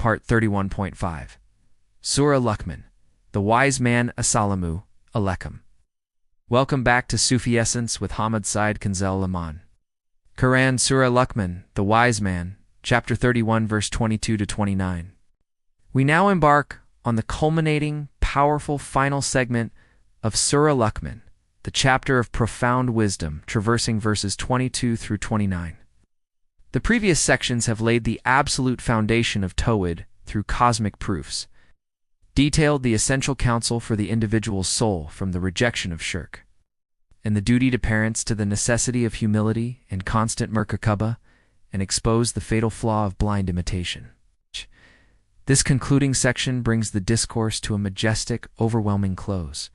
Part 31.5. Surah Luqman, the wise man Assalamu alaikum. Welcome back to Sufi Essence with Hammad Syed Luqman. Quran Surah Luqman, the wise man, chapter 31 verse 22 to 29. We now embark on the culminating, powerful final segment of Surah Luqman, the chapter of profound wisdom, traversing verses 22 through 29. The previous sections have laid the absolute foundation of Tawhid through cosmic proofs, detailed the essential counsel for the individual's soul from the rejection of shirk, and the duty to parents to the necessity of humility and constant muraqabah, and exposed the fatal flaw of blind imitation. This concluding section brings the discourse to a majestic, overwhelming close.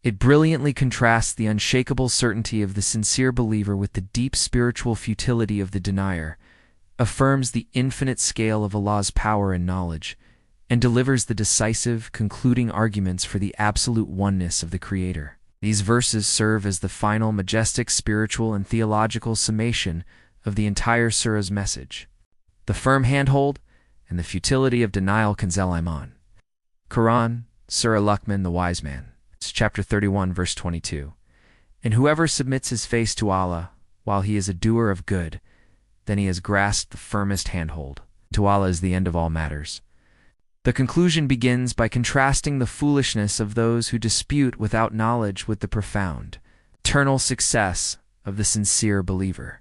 It brilliantly contrasts the unshakable certainty of the sincere believer with the deep spiritual futility of the denier, affirms the infinite scale of Allah's power and knowledge, and delivers the decisive, concluding arguments for the absolute oneness of the Creator. These verses serve as the final, majestic spiritual and theological summation of the entire surah's message: the firm handhold and the futility of denial. Iḥsān. Quran, Surah Luqman, the wise man. Chapter 31, verse 22. And whoever submits his face to Allah, while he is a doer of good, then he has grasped the firmest handhold. To Allah is the end of all matters. The conclusion begins by contrasting the foolishness of those who dispute without knowledge with the profound, eternal success of the sincere believer.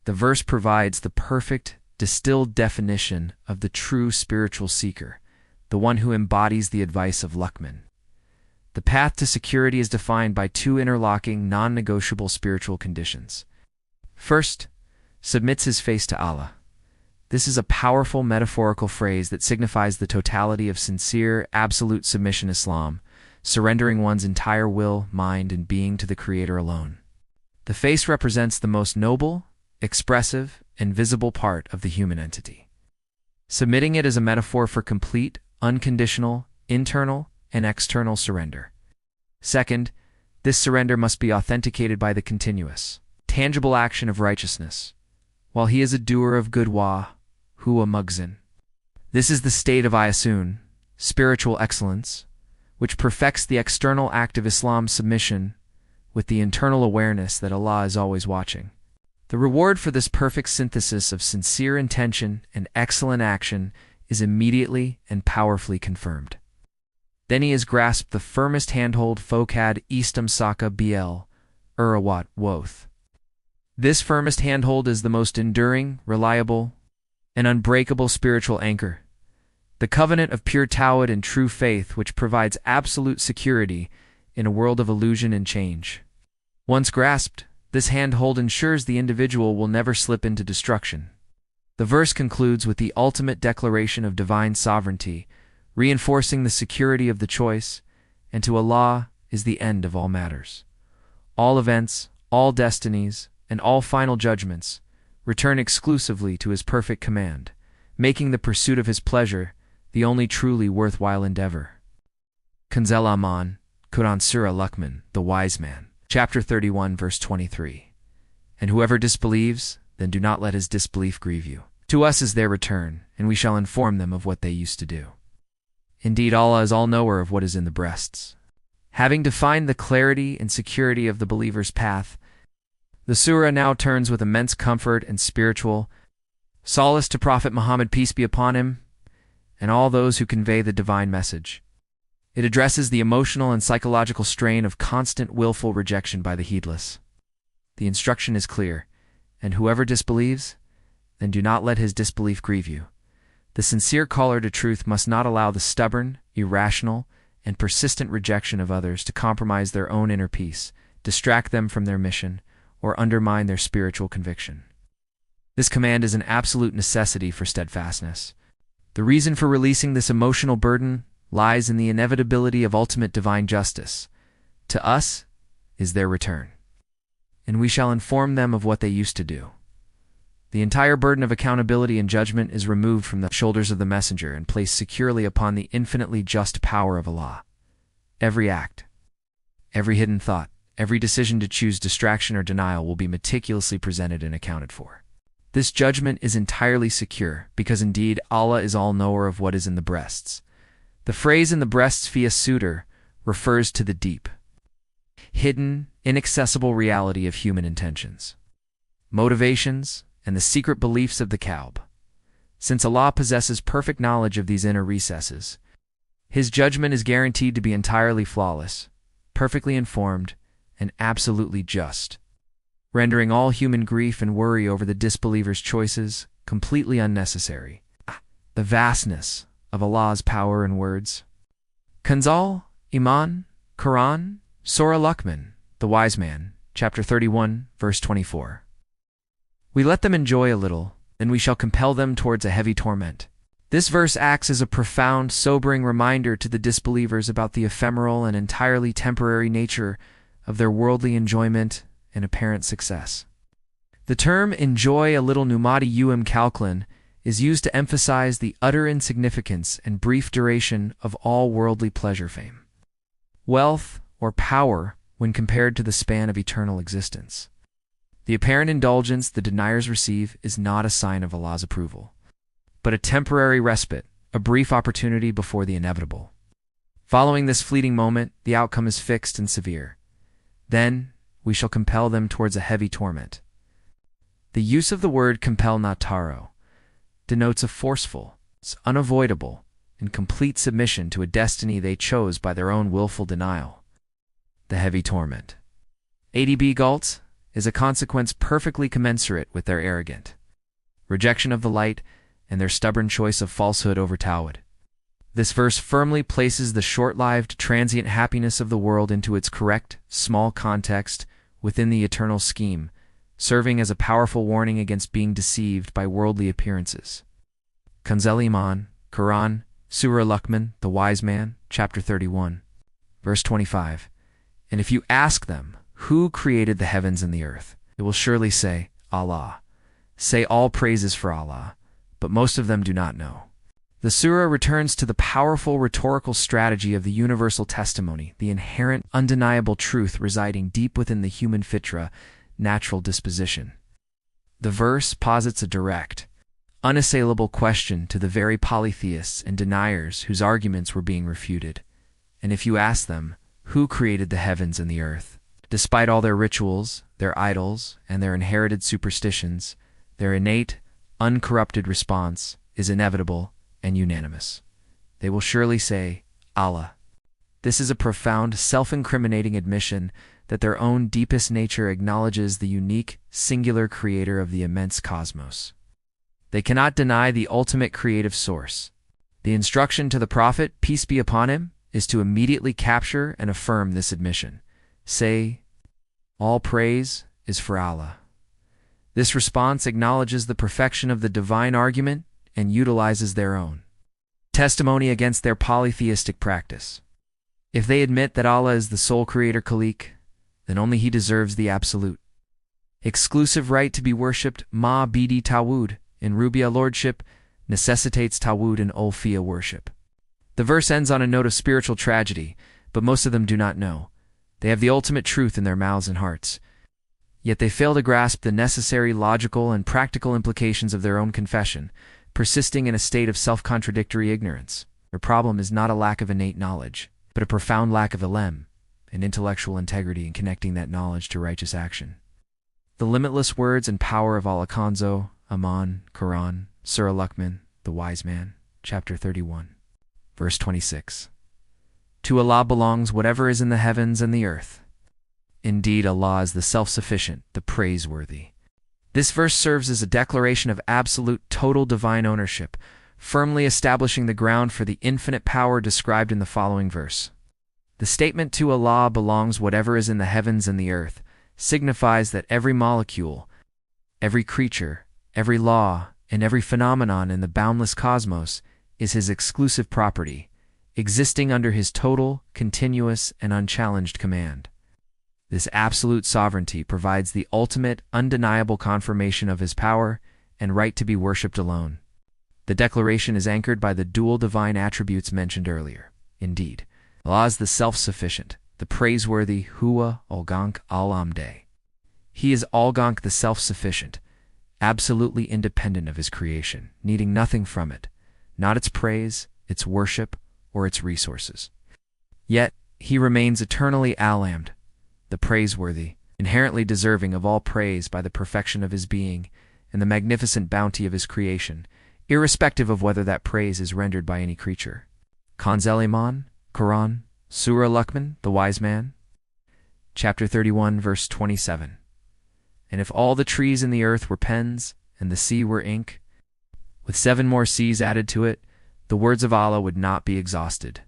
The verse provides the perfect, distilled definition of the true spiritual seeker, the one who embodies the advice of Luqman. The path to security is defined by two interlocking, non-negotiable spiritual conditions. First, submits his face to Allah. This is a powerful metaphorical phrase that signifies the totality of sincere, absolute submission Islam, surrendering one's entire will, mind, and being to the Creator alone. The face represents the most noble, expressive, and visible part of the human entity. Submitting it is a metaphor for complete, unconditional, internal, and external surrender. Second, this surrender must be authenticated by the continuous, tangible action of righteousness, while he is a doer of good huwa muhsin. This is the state of Iḥsān, spiritual excellence, which perfects the external act of Islam's submission with the internal awareness that Allah is always watching. The reward for this perfect synthesis of sincere intention and excellent action is immediately and powerfully confirmed. Then he has grasped the firmest handhold fokad istamsaka bl urawat woth. This firmest handhold is the most enduring, reliable, and unbreakable spiritual anchor, the covenant of pure Tawhid and true faith which provides absolute security in a world of illusion and change. Once grasped, this handhold ensures the individual will never slip into destruction. The verse concludes with the ultimate declaration of divine sovereignty, reinforcing the security of the choice, and to Allah is the end of all matters. All events, all destinies, and all final judgments return exclusively to his perfect command, making the pursuit of his pleasure the only truly worthwhile endeavor. Iḥsān, Quran Surah Luqman, the wise man. Chapter 31, verse 23. And whoever disbelieves, then do not let his disbelief grieve you. To us is their return, and we shall inform them of what they used to do. Indeed, Allah is all-knower of what is in the breasts. Having defined the clarity and security of the believer's path, the surah now turns with immense comfort and spiritual solace to Prophet Muhammad, peace be upon him, and all those who convey the divine message. It addresses the emotional and psychological strain of constant willful rejection by the heedless. The instruction is clear, and whoever disbelieves, then do not let his disbelief grieve you. The sincere caller to truth must not allow the stubborn, irrational, and persistent rejection of others to compromise their own inner peace, distract them from their mission, or undermine their spiritual conviction. This command is an absolute necessity for steadfastness. The reason for releasing this emotional burden lies in the inevitability of ultimate divine justice. To us is their return, and we shall inform them of what they used to do. The entire burden of accountability and judgment is removed from the shoulders of the messenger and placed securely upon the infinitely just power of Allah. Every act, every hidden thought, every decision to choose distraction or denial will be meticulously presented and accounted for. This judgment is entirely secure, because indeed Allah is all-knower of what is in the breasts. The phrase "in the breasts via suitor" refers to the deep, hidden, inaccessible reality of human intentions, motivations, and the secret beliefs of the qalb. Since Allah possesses perfect knowledge of these inner recesses, His judgment is guaranteed to be entirely flawless, perfectly informed, and absolutely just, rendering all human grief and worry over the disbeliever's choices completely unnecessary. The vastness of Allah's power and words. Kanzal, Iman, Quran, Surah Luqman, the Wise Man, chapter 31, verse 24. We let them enjoy a little, then we shall compel them towards a heavy torment. This verse acts as a profound, sobering reminder to the disbelievers about the ephemeral and entirely temporary nature of their worldly enjoyment and apparent success. The term "enjoy a little numati calclin" is used to emphasize the utter insignificance and brief duration of all worldly pleasure, fame, wealth, or power when compared to the span of eternal existence. The apparent indulgence the deniers receive is not a sign of Allah's approval, but a temporary respite, a brief opportunity before the inevitable. Following this fleeting moment, the outcome is fixed and severe. Then we shall compel them towards a heavy torment. The use of the word compel nataro denotes a forceful, unavoidable, and complete submission to a destiny they chose by their own willful denial. The heavy torment. ADB Galtz is a consequence perfectly commensurate with their arrogant rejection of the light and their stubborn choice of falsehood over Tawhid. This verse firmly places the short-lived, transient happiness of the world into its correct, small context within the eternal scheme, serving as a powerful warning against being deceived by worldly appearances. Kanzal Iman, Quran, Surah Luqman, the Wise Man, chapter 31, verse 25. And if you ask them, who created the heavens and the earth, they will surely say, Allah. Say all praises for Allah, but most of them do not know. The surah returns to the powerful rhetorical strategy of the universal testimony, the inherent, undeniable truth residing deep within the human fitra, natural disposition. The verse posits a direct, unassailable question to the very polytheists and deniers whose arguments were being refuted. And if you ask them, who created the heavens and the earth? Despite all their rituals, their idols, and their inherited superstitions, their innate, uncorrupted response is inevitable and unanimous. They will surely say, Allah. This is a profound, self-incriminating admission that their own deepest nature acknowledges the unique, singular creator of the immense cosmos. They cannot deny the ultimate creative source. The instruction to the Prophet, peace be upon him, is to immediately capture and affirm this admission. Say, all praise is for Allah. This response acknowledges the perfection of the divine argument and utilizes their own testimony against their polytheistic practice. If they admit that Allah is the sole creator Khaliq, then only He deserves the absolute, exclusive right to be worshipped. Ma bidi Tawhid in Rububiyya lordship necessitates Tawhid in Uluhiyya worship. The verse ends on a note of spiritual tragedy, but most of them do not know. They have the ultimate truth in their mouths and hearts, yet they fail to grasp the necessary logical and practical implications of their own confession, persisting in a state of self-contradictory ignorance. Their problem is not a lack of innate knowledge, but a profound lack of ilm, and intellectual integrity in connecting that knowledge to righteous action. The limitless words and power of Allah. Kanzal Iman, Quran, Surah Luqman, the Wise Man, chapter 31, verse 26. To Allah belongs whatever is in the heavens and the earth. Indeed, Allah is the self-sufficient, the praiseworthy. This verse serves as a declaration of absolute, total divine ownership, firmly establishing the ground for the infinite power described in the following verse. The statement "to Allah belongs whatever is in the heavens and the earth" signifies that every molecule, every creature, every law, and every phenomenon in the boundless cosmos is His exclusive property, existing under His total, continuous, and unchallenged command. This absolute sovereignty provides the ultimate, undeniable confirmation of His power and right to be worshipped alone. The declaration is anchored by the dual divine attributes mentioned earlier. Indeed, Allah is the self-sufficient, the praiseworthy Huwa Olgank Al-Amde. He is Olgank the self-sufficient, absolutely independent of his creation, needing nothing from it, not its praise, its worship, or its resources. Yet, he remains eternally alamed, the praiseworthy, inherently deserving of all praise by the perfection of his being and the magnificent bounty of his creation, irrespective of whether that praise is rendered by any creature. Iḥsān, Quran, Surah Luqman, the Wise Man, Chapter 31, verse 27. And if all the trees in the earth were pens, and the sea were ink, with 7 more seas added to it, the words of Allah would not be exhausted.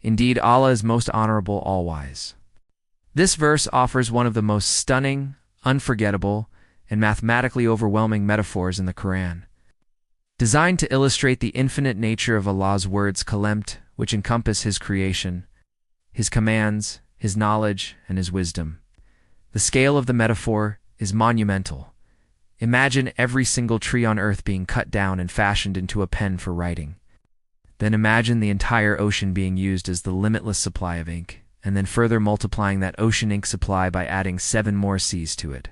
Indeed, Allah is most honorable, all-wise. This verse offers one of the most stunning, unforgettable, and mathematically overwhelming metaphors in the Quran. Designed to illustrate the infinite nature of Allah's words kalamt, which encompass His creation, His commands, His knowledge, and His wisdom. The scale of the metaphor is monumental. Imagine every single tree on earth being cut down and fashioned into a pen for writing. Then imagine the entire ocean being used as the limitless supply of ink, and then further multiplying that ocean ink supply by adding 7 more seas to it.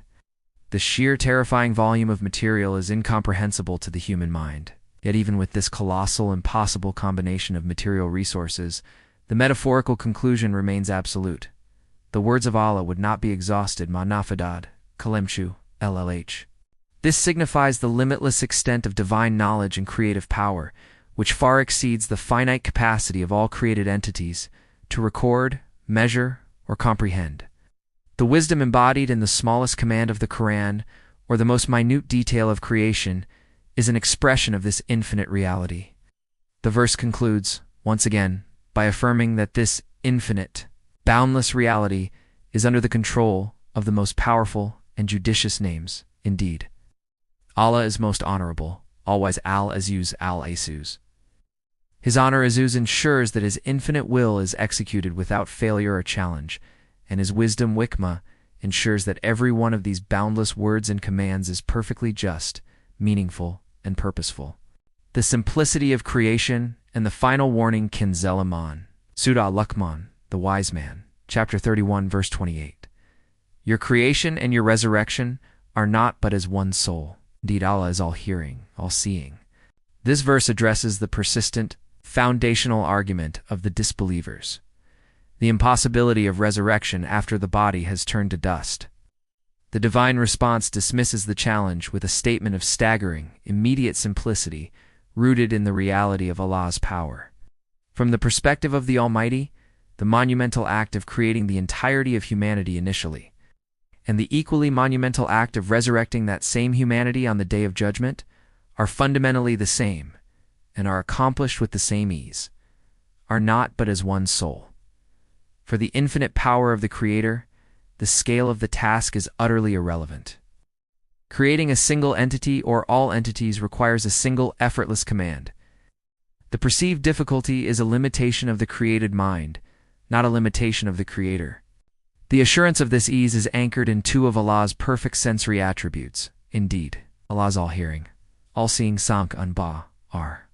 The sheer terrifying volume of material is incomprehensible to the human mind. Yet even with this colossal, impossible combination of material resources, the metaphorical conclusion remains absolute. The words of Allah would not be exhausted, ma nafadad, kalimchu, llh. This signifies the limitless extent of divine knowledge and creative power, which far exceeds the finite capacity of all created entities to record, measure, or comprehend. The wisdom embodied in the smallest command of the Quran, or the most minute detail of creation, is an expression of this infinite reality. The verse concludes, once again, by affirming that this infinite, boundless reality is under the control of the most powerful and judicious names. Indeed, Allah is most honorable, always al-Azuz al-Asus. His honor Azuz ensures that His infinite will is executed without failure or challenge, and His wisdom Wikmah ensures that every one of these boundless words and commands is perfectly just, meaningful, and purposeful. The simplicity of creation and the final warning Iḥsān, Surah Luqman, the Wise Man, Chapter 31, verse 28. Your creation and your resurrection are not but as one soul. Indeed, Allah is all-hearing, all-seeing. This verse addresses the persistent, foundational argument of the disbelievers, the impossibility of resurrection after the body has turned to dust. The divine response dismisses the challenge with a statement of staggering, immediate simplicity, rooted in the reality of Allah's power. From the perspective of the Almighty, the monumental act of creating the entirety of humanity initially, and the equally monumental act of resurrecting that same humanity on the Day of Judgment, are fundamentally the same, and are accomplished with the same ease, are not but as one soul. For the infinite power of the Creator, the scale of the task is utterly irrelevant. Creating a single entity or all entities requires a single effortless command. The perceived difficulty is a limitation of the created mind, not a limitation of the Creator. The assurance of this ease is anchored in 2 of Allah's perfect sensory attributes. Indeed, Allah is all-hearing, all-seeing Sank Unba, R.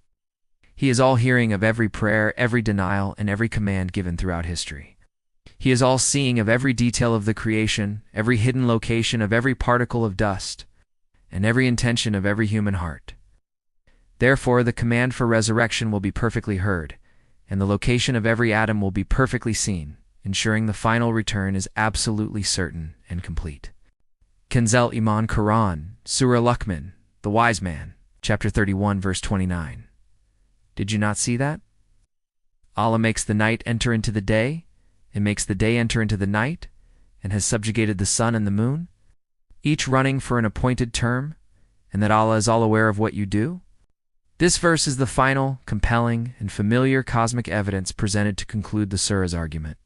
He is all-hearing of every prayer, every denial, and every command given throughout history. He is all-seeing of every detail of the creation, every hidden location of every particle of dust, and every intention of every human heart. Therefore, the command for resurrection will be perfectly heard, and the location of every atom will be perfectly seen, ensuring the final return is absolutely certain and complete. Iḥsān Quran, Surah Luqman, the Wise Man, Chapter 31, verse 29. Did you not see that? Allah makes the night enter into the day, and makes the day enter into the night, and has subjugated the sun and the moon, each running for an appointed term, and that Allah is all aware of what you do? This verse is the final, compelling, and familiar cosmic evidence presented to conclude the surah's argument.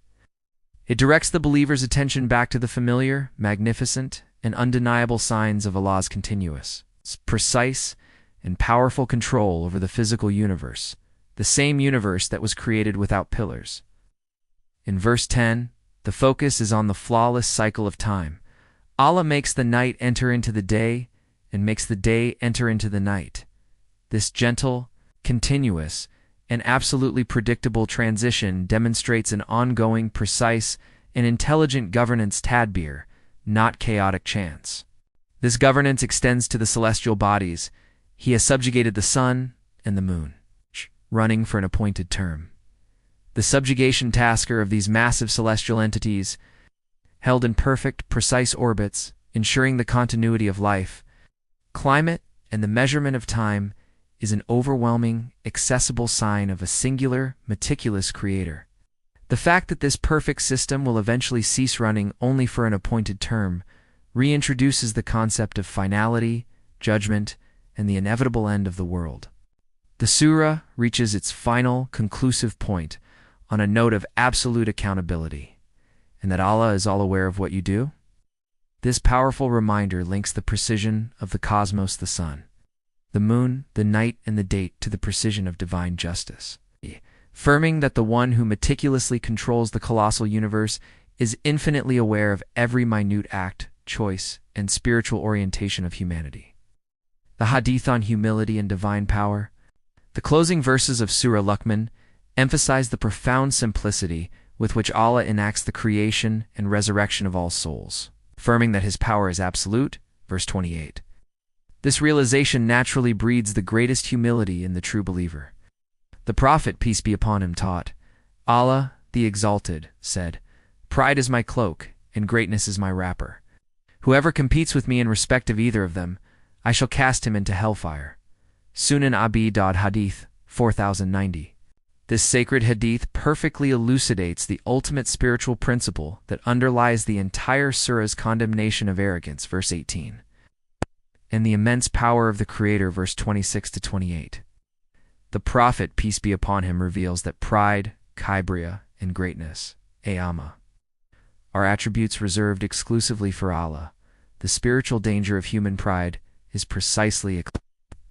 It directs the believer's attention back to the familiar, magnificent, and undeniable signs of Allah's continuous, precise, and powerful control over the physical universe, the same universe that was created without pillars. In verse 10, the focus is on the flawless cycle of time. Allah makes the night enter into the day, and makes the day enter into the night. This gentle, continuous, and absolutely predictable transition demonstrates an ongoing, precise, and intelligent governance tadbir, not chaotic chance. This governance extends to the celestial bodies. He has subjugated the sun and the moon, running for an appointed term. The subjugation tasker of these massive celestial entities, held in perfect, precise orbits, ensuring the continuity of life, climate, and the measurement of time, is an overwhelming, accessible sign of a singular, meticulous creator. The fact that this perfect system will eventually cease running only for an appointed term reintroduces the concept of finality, judgment, and the inevitable end of the world. The surah reaches its final, conclusive point on a note of absolute accountability, and that Allah is all aware of what you do. This powerful reminder links the precision of the cosmos, the sun, the moon, the night, and the date to the precision of divine justice, affirming that the one who meticulously controls the colossal universe is infinitely aware of every minute act, choice, and spiritual orientation of humanity. The Hadith on humility and divine power. The closing verses of Surah Luqman emphasize the profound simplicity with which Allah enacts the creation and resurrection of all souls, affirming that His power is absolute, verse 28. This realization naturally breeds the greatest humility in the true believer. The Prophet, peace be upon him, taught, Allah, the Exalted, said, "Pride is my cloak, and greatness is my wrapper. Whoever competes with me in respect of either of them, I shall cast him into hellfire." Sunan Abi Dawud Hadith 4090. This sacred hadith perfectly elucidates the ultimate spiritual principle that underlies the entire surah's condemnation of arrogance, verse 18, and the immense power of the Creator, verse 26 to 28. The Prophet, peace be upon him, reveals that pride, kibria, and greatness, ayama, are attributes reserved exclusively for Allah. The spiritual danger of human pride is precisely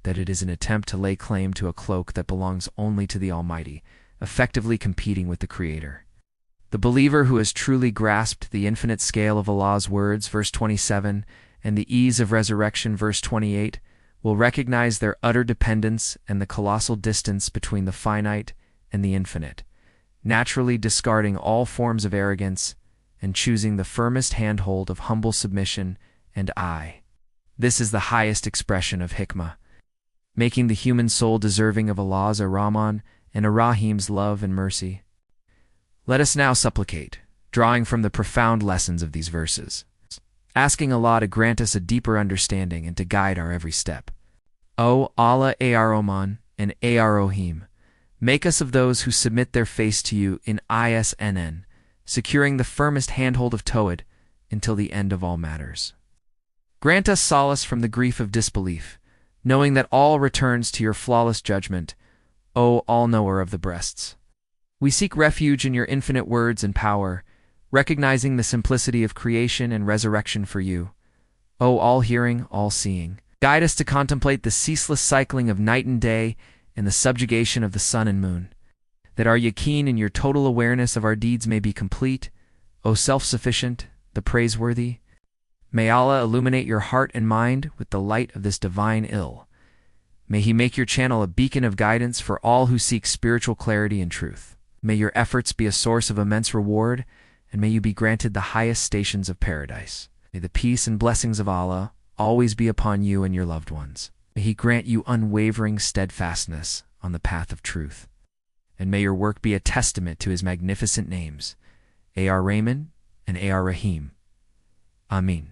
that it is an attempt to lay claim to a cloak that belongs only to the Almighty, effectively competing with the Creator. The believer who has truly grasped the infinite scale of Allah's words, verse 27, and the ease of resurrection, verse 28, will recognize their utter dependence and the colossal distance between the finite and the infinite, naturally discarding all forms of arrogance and choosing the firmest handhold of humble submission and I. This is the highest expression of hikmah, making the human soul deserving of Allah's Ar-Rahman and Ar-Rahim's love and mercy. Let us now supplicate, drawing from the profound lessons of these verses, asking Allah to grant us a deeper understanding and to guide our every step. O Allah, Ar-Rahman and Ar-Rahim, make us of those who submit their face to you in Iḥsān, securing the firmest handhold of Tawhid until the end of all matters. Grant us solace from the grief of disbelief, knowing that all returns to your flawless judgment, O all-knower of the breasts. We seek refuge in your infinite words and power, recognizing the simplicity of creation and resurrection for you, O all-hearing, all-seeing. Guide us to contemplate the ceaseless cycling of night and day and the subjugation of the sun and moon, that our yaqeen and your total awareness of our deeds may be complete, O self-sufficient, the praiseworthy. May Allah illuminate your heart and mind with the light of this divine ill. May He make your channel a beacon of guidance for all who seek spiritual clarity and truth. May your efforts be a source of immense reward, and may you be granted the highest stations of paradise. May the peace and blessings of Allah always be upon you and your loved ones. May He grant you unwavering steadfastness on the path of truth. And may your work be a testament to His magnificent names, Ar-Rahman and Ar-Rahim. Amin.